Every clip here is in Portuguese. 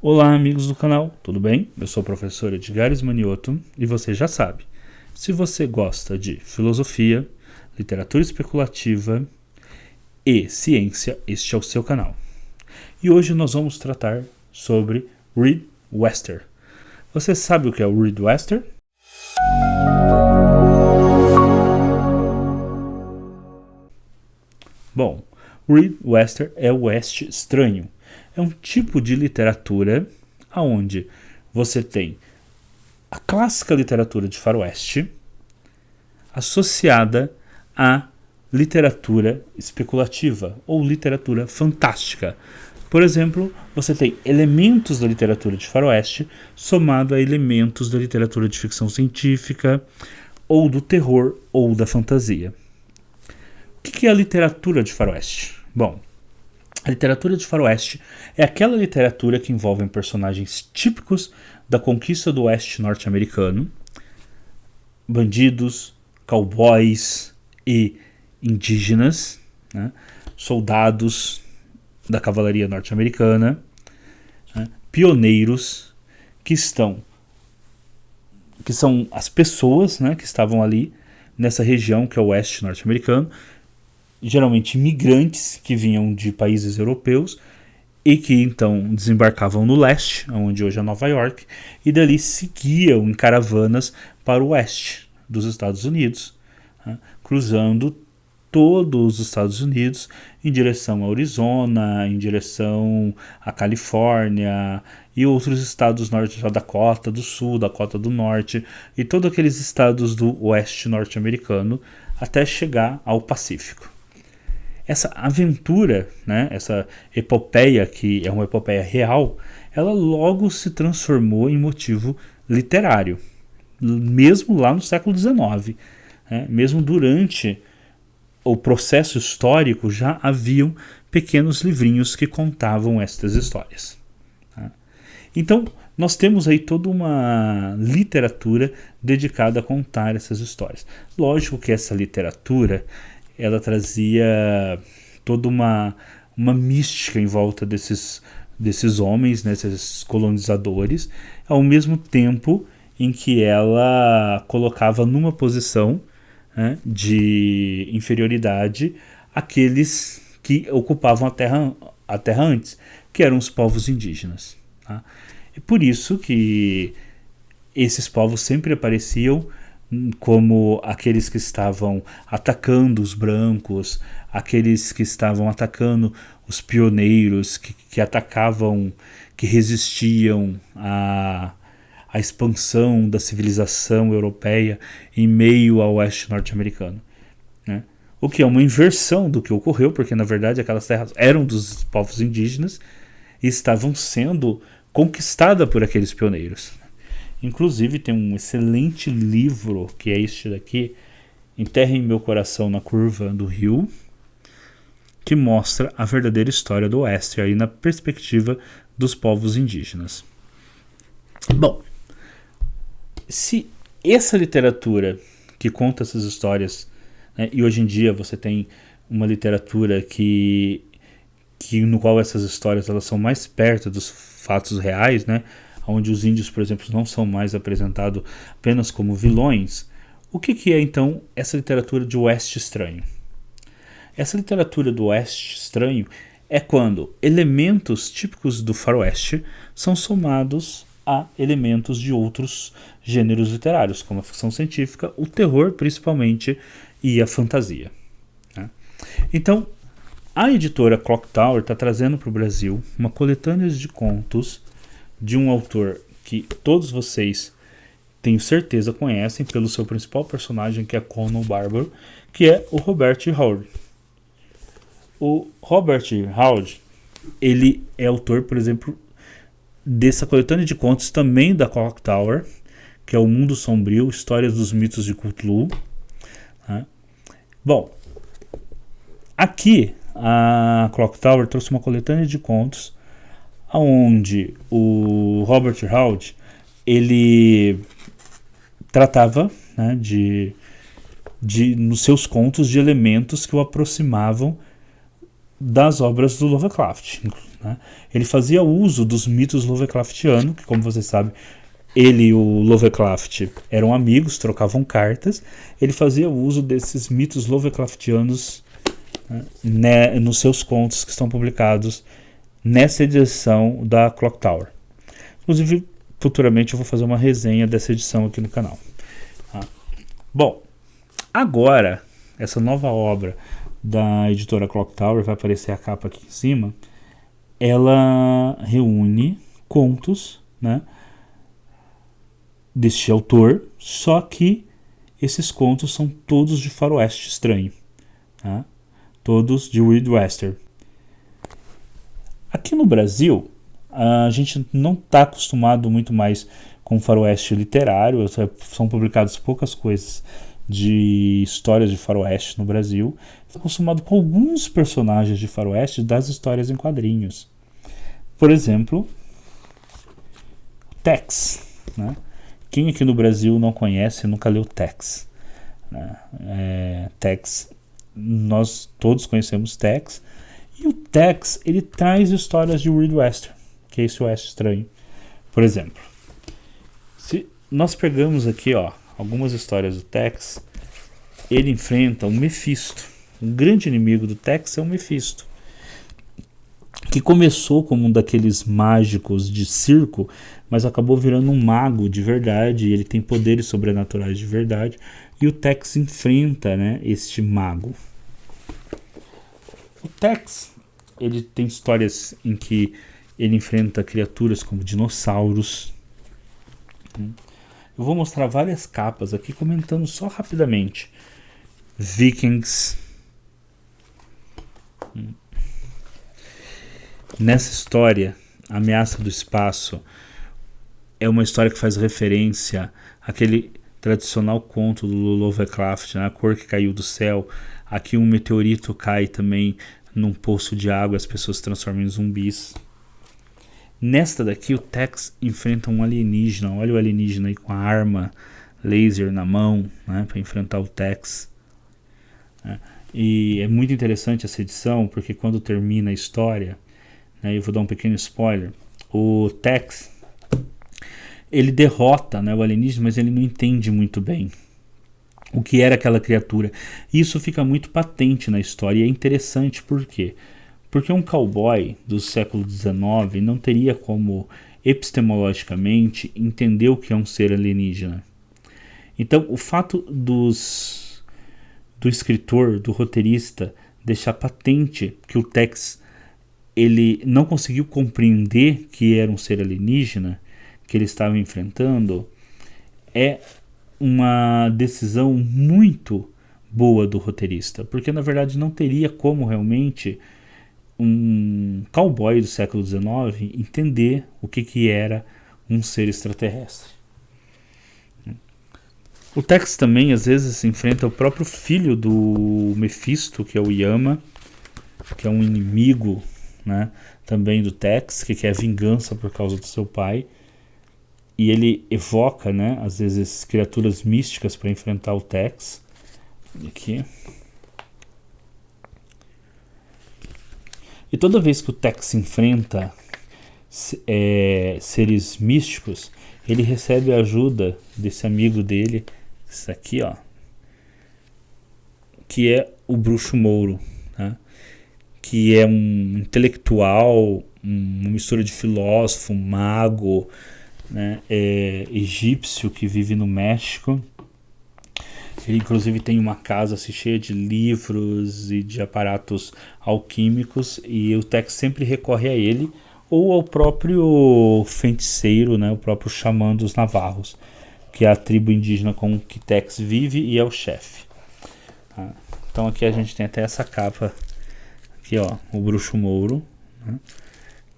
Olá, amigos do canal, tudo bem? Eu sou o professor Edgar Manioto e você já sabe, se você gosta de filosofia, literatura especulativa e ciência, este é o seu canal. E hoje nós vamos tratar sobre Reed Wester. Você sabe o que é o Reed Wester? Bom, Reed Wester é o Oeste estranho. É um tipo de literatura onde você tem a clássica literatura de faroeste associada à literatura especulativa ou literatura fantástica. Por exemplo, você tem elementos da literatura de faroeste somado a elementos da literatura de ficção científica, ou do terror, ou da fantasia. O que é a literatura de faroeste? Bom, a literatura de faroeste é aquela literatura que envolve personagens típicos da conquista do oeste norte-americano, bandidos, cowboys e indígenas, né? Soldados da cavalaria norte-americana, né? Pioneiros que são as pessoas, né, que estavam ali nessa região que é o oeste norte-americano, geralmente imigrantes que vinham de países europeus e que então desembarcavam no leste, onde hoje é Nova York, e dali seguiam em caravanas para o oeste dos Estados Unidos, né, cruzando todos os Estados Unidos em direção a Arizona, em direção à Califórnia e outros estados norte da Dakota do Sul, Dakota do Norte e todos aqueles estados do oeste norte-americano até chegar ao Pacífico. Essa aventura, né, essa epopeia, que é uma epopeia real, ela logo se transformou em motivo literário, mesmo lá no século XIX. Né, mesmo durante o processo histórico já haviam pequenos livrinhos que contavam estas histórias. Tá? Então, nós temos aí toda uma literatura dedicada a contar essas histórias. Lógico que essa literatura ela trazia toda uma mística em volta desses homens, né, desses colonizadores, ao mesmo tempo em que ela colocava numa posição, né, de inferioridade aqueles que ocupavam a terra antes, que eram os povos indígenas. Tá? E por isso que esses povos sempre apareciam como aqueles que estavam atacando os brancos, aqueles que estavam atacando os pioneiros, que atacavam, que resistiam à expansão da civilização europeia em meio ao oeste norte-americano. Né? O que é uma inversão do que ocorreu, porque na verdade aquelas terras eram dos povos indígenas e estavam sendo conquistadas por aqueles pioneiros. Inclusive tem um excelente livro, que é este daqui, Enterre Meu Coração na Curva do Rio, que mostra a verdadeira história do Oeste, aí na perspectiva dos povos indígenas. Bom, se essa literatura que conta essas histórias, né, e hoje em dia você tem uma literatura que no qual essas histórias elas são mais perto dos fatos reais, né, onde os índios, por exemplo, não são mais apresentados apenas como vilões, o que é então essa literatura de Oeste estranho? Essa literatura do Oeste estranho é quando elementos típicos do faroeste são somados a elementos de outros gêneros literários, como a ficção científica, o terror principalmente e a fantasia. Né? Então, a editora Clock Tower está trazendo para o Brasil uma coletânea de contos de um autor que todos vocês, tenho certeza, conhecem pelo seu principal personagem, que é Conan Barber, que é o Robert Howard. O Robert Howard, ele é autor, por exemplo, dessa coletânea de contos também da Clock Tower, que é O Mundo Sombrio, Histórias dos Mitos de Cthulhu. Né? Bom, aqui a Clock Tower trouxe uma coletânea de contos onde o Robert Howard ele tratava, né, nos seus contos de elementos que o aproximavam das obras do Lovecraft. né? Ele fazia uso dos mitos Lovecraftianos, que, como você sabe, ele e o Lovecraft eram amigos, trocavam cartas. Ele fazia uso desses mitos Lovecraftianos, né, nos seus contos que estão publicados nessa edição da Clock Tower. Inclusive, futuramente eu vou fazer uma resenha dessa edição aqui no canal. Bom, agora, essa nova obra da editora Clock Tower, vai aparecer a capa aqui em cima, ela reúne contos, né, deste autor, só que esses contos são todos de faroeste estranho, tá? Todos de Weird Western. Aqui no Brasil, a gente não está acostumado muito mais com faroeste literário, são publicadas poucas coisas de histórias de faroeste no Brasil. Está acostumado com alguns personagens de faroeste das histórias em quadrinhos. Por exemplo, Tex, né? Quem aqui no Brasil não conhece, nunca leu Tex, né? Tex, nós todos conhecemos Tex. E o Tex, ele traz histórias de Weird Western, que é esse oeste estranho. Por exemplo, se nós pegamos aqui, ó, algumas histórias do Tex, ele enfrenta o Mephisto. Um grande inimigo do Tex é o Mephisto, que começou como um daqueles mágicos de circo, mas acabou virando um mago de verdade, e ele tem poderes sobrenaturais de verdade, e o Tex enfrenta, né, este mago. O Tex, ele tem histórias em que ele enfrenta criaturas como dinossauros. Eu vou mostrar várias capas aqui, comentando só rapidamente. Vikings. Nessa história, a Ameaça do Espaço é uma história que faz referência àquele tradicional conto do Lovecraft, né? A cor que caiu do céu. Aqui um meteorito cai também num poço de água, as pessoas se transformam em zumbis. Nesta daqui, o Tex enfrenta um alienígena. Olha o alienígena aí com a arma laser na mão, né, para enfrentar o Tex. E é muito interessante essa edição, porque quando termina a história, né, eu vou dar um pequeno spoiler, o Tex, ele derrota, né, o alienígena, mas ele não entende muito bem o que era aquela criatura. E isso fica muito patente na história, e é interessante por quê? Porque um cowboy do século XIX não teria como, epistemologicamente, entender o que é um ser alienígena. Então, o fato do escritor, do roteirista, deixar patente que o Tex ele não conseguiu compreender que era um ser alienígena que ele estava enfrentando, é uma decisão muito boa do roteirista, porque na verdade não teria como realmente um cowboy do século XIX entender o que era um ser extraterrestre. O Tex também às vezes enfrenta o próprio filho do Mephisto, que é o Yama, que é um inimigo, né, também do Tex, que quer vingança por causa do seu pai. E ele evoca, né, às vezes, criaturas místicas para enfrentar o Tex. Aqui. E toda vez que o Tex enfrenta seres místicos, ele recebe a ajuda desse amigo dele, isso aqui, ó, que é o Bruxo Mouro, tá? Que é um intelectual, uma mistura de filósofo, mago, né, egípcio que vive no México. Ele inclusive tem uma casa assim, cheia de livros e de aparatos alquímicos, e o Tex sempre recorre a ele ou ao próprio feiticeiro, né, o próprio xamã dos Navarros, que é a tribo indígena com que Tex vive e é o chefe. Tá? Então aqui a gente tem até essa capa aqui, ó, o Bruxo Mouro, né?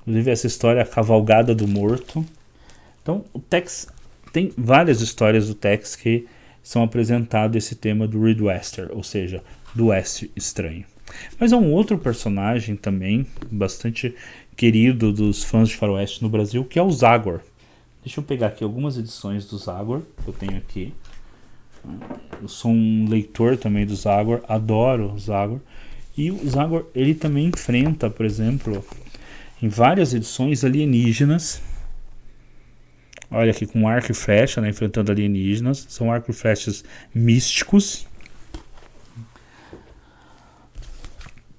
Inclusive essa história, a Cavalgada do Morto. Então, o Tex tem várias histórias do Tex que são apresentadas esse tema do Weird Western, ou seja, do Oeste Estranho. Mas há um outro personagem também, bastante querido dos fãs de faroeste no Brasil, que é o Zagor. Deixa eu pegar aqui algumas edições do Zagor, que eu tenho aqui. Eu sou um leitor também do Zagor, adoro o Zagor. E o Zagor, ele também enfrenta, por exemplo, em várias edições alienígenas. Olha aqui com arco e flecha, né, enfrentando alienígenas. São arco e flechas místicos.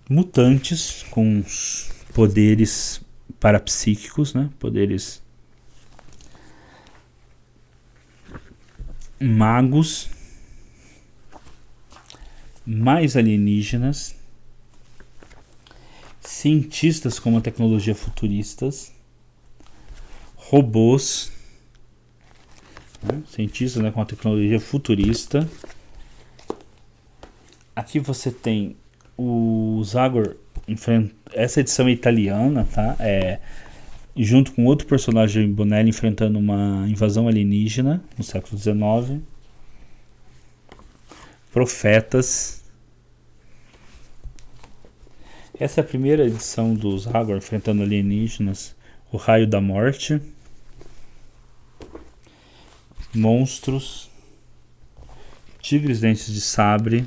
Mutantes com poderes parapsíquicos, né? Poderes magos, mais alienígenas, cientistas com uma tecnologia futuristas, robôs, né? Cientistas, né, com uma tecnologia futurista. Aqui você tem o Zagor, essa edição é italiana, tá? Junto com outro personagem, Bonelli, enfrentando uma invasão alienígena no século XIX. Profetas. Essa é a primeira edição do Zagor enfrentando alienígenas. O Raio da Morte. Monstros. Tigres Dentes de Sabre.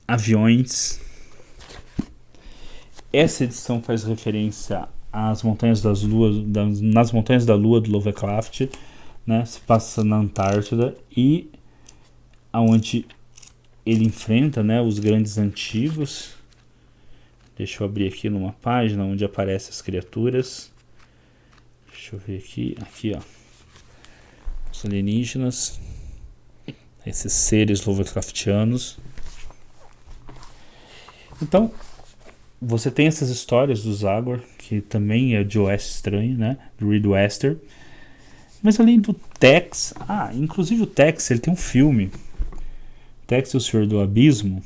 Aviões. Essa edição faz referência às Montanhas das Luas, nas Montanhas da Lua do Lovecraft, né? Se passa na Antártida e aonde ele enfrenta, né, os grandes antigos. Deixa eu abrir aqui numa página onde aparecem as criaturas. Deixa eu ver aqui ó, os alienígenas, esses seres Lovecraftianos. Então, você tem essas histórias do Zagor, que também é de Oeste Estranho, né? Do Reed Wester. Mas além do Tex... inclusive o Tex, ele tem um filme. Tex e o Senhor do Abismo,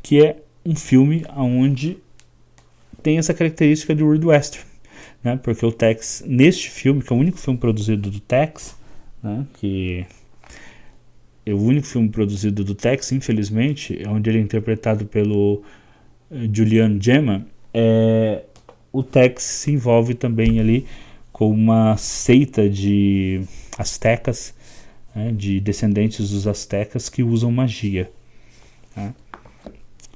que é um filme onde tem essa característica do Reed Wester, né? Porque o Tex, neste filme, que é o único filme produzido do Tex, né? Que é o único filme produzido do Tex, infelizmente, é onde ele é interpretado pelo Julian Gemma. O Tex se envolve também ali com uma seita de astecas, né, de descendentes dos astecas que usam magia, né?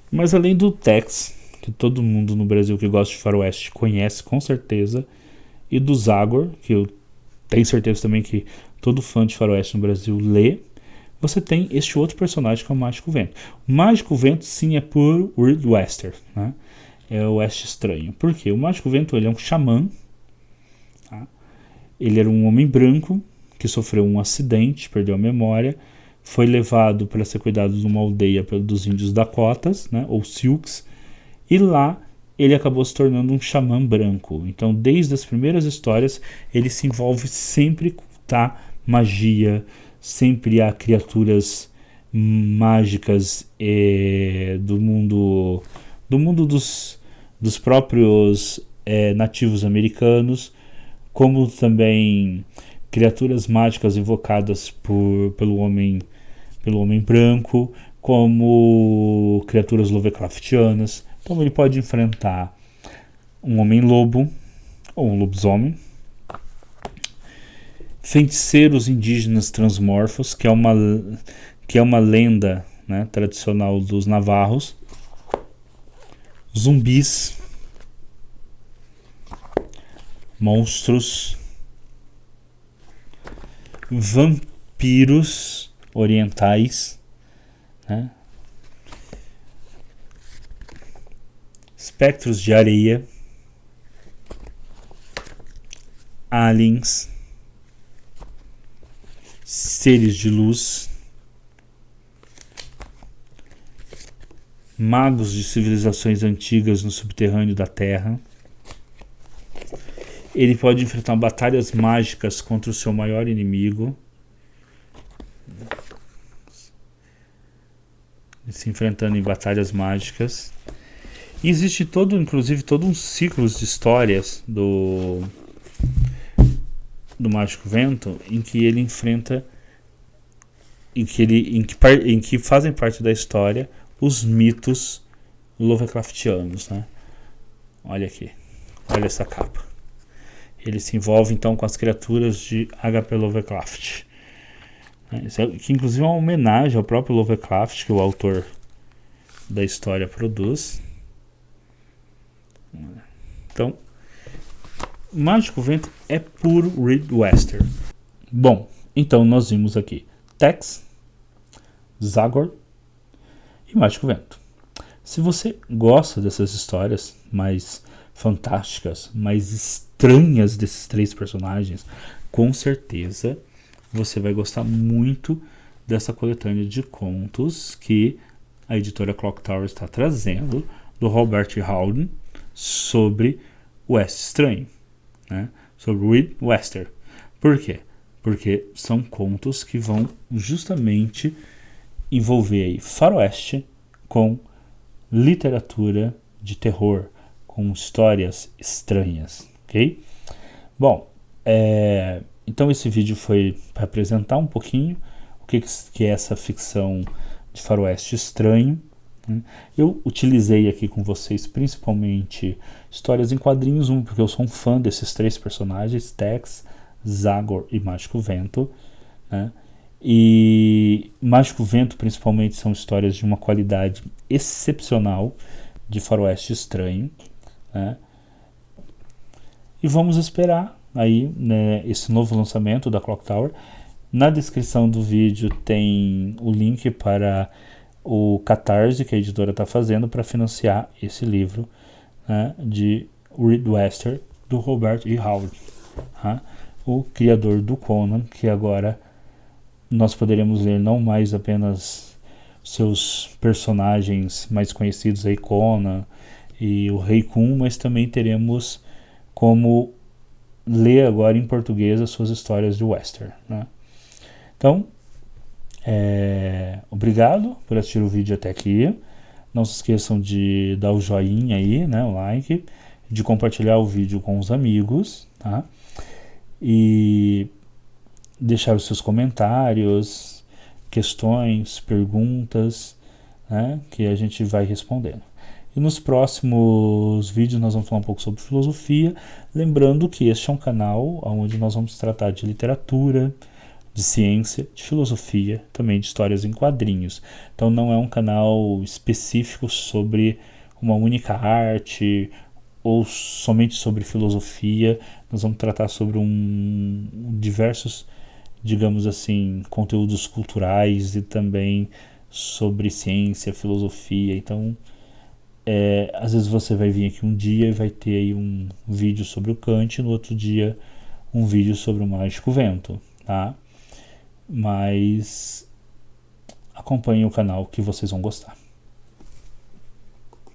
Mas além do Tex, que todo mundo no Brasil que gosta de faroeste conhece com certeza, e do Zagor, que eu tenho certeza também que todo fã de faroeste no Brasil lê, você tem este outro personagem que é o Mágico Vento. O Mágico Vento, sim, é por Reed Wester, né? É o Oeste Estranho. Por quê? O Mágico Vento, ele é um xamã, tá? Ele era um homem branco que sofreu um acidente, perdeu a memória, foi levado para ser cuidado numa aldeia dos índios Dakotas, né, ou Sioux, e lá ele acabou se tornando um xamã branco. Então, desde as primeiras histórias, ele se envolve sempre com magia, sempre há criaturas mágicas do mundo dos próprios nativos americanos, como também criaturas mágicas invocadas pelo homem branco, como criaturas Lovecraftianas. Então ele pode enfrentar um homem-lobo ou um lobisomem, feiticeiros indígenas transmorfos, que é uma lenda, né, tradicional dos navarros, zumbis, monstros, vampiros orientais, né, espectros de areia, aliens, seres de luz, magos de civilizações antigas no subterrâneo da Terra. Ele pode enfrentar batalhas mágicas contra o seu maior inimigo, se enfrentando em batalhas mágicas. E existe inclusive todo um ciclo de histórias do Mágico Vento em que ele enfrenta, em que fazem parte da história os mitos Lovecraftianos, né? Olha aqui, olha essa capa. Ele se envolve então com as criaturas de H.P. Lovecraft, né? Que inclusive é uma homenagem ao próprio Lovecraft, que o autor da história produz. Então, Mágico Vento é puro Reed Western. Bom, então nós vimos aqui Tex, Zagor e Mágico Vento. Se você gosta dessas histórias mais fantásticas, mais estranhas desses três personagens, com certeza você vai gostar muito dessa coletânea de contos que a editora Clock Tower está trazendo, do Robert E. Howden, sobre o Oeste Estranho, né? Sobre Reed Western. Por quê? Porque são contos que vão justamente envolver aí faroeste com literatura de terror, com histórias estranhas, ok? Bom, então esse vídeo foi para apresentar um pouquinho o que é essa ficção de faroeste estranho, né? Eu utilizei aqui com vocês principalmente histórias em quadrinhos, porque eu sou um fã desses três personagens, Tex, Zagor e Mágico Vento, né? E Mágico Vento principalmente são histórias de uma qualidade excepcional de faroeste estranho, né? E vamos esperar aí, né, esse novo lançamento da Clock Tower. Na descrição do vídeo tem o link para o Catarse que a editora está fazendo para financiar esse livro, né, de Reed Western, do Robert E. Howden, tá? O criador do Conan, que agora nós poderemos ler não mais apenas seus personagens mais conhecidos, aí Conan e o Rei Kun, mas também teremos como ler agora em português as suas histórias de western, né? Então, obrigado por assistir o vídeo até aqui. Não se esqueçam de dar o joinha aí, né, o like, de compartilhar o vídeo com os amigos, tá? E deixar os seus comentários, questões, perguntas, né, que a gente vai respondendo. E nos próximos vídeos nós vamos falar um pouco sobre filosofia, lembrando que este é um canal onde nós vamos tratar de literatura, de ciência, de filosofia, também de histórias em quadrinhos. Então não é um canal específico sobre uma única arte ou somente sobre filosofia. Nós vamos tratar sobre diversos, digamos assim, conteúdos culturais e também sobre ciência, filosofia. Então, às vezes você vai vir aqui um dia e vai ter aí um vídeo sobre o Kant, no outro dia um vídeo sobre o Mágico Vento, tá? Mas acompanhem o canal que vocês vão gostar.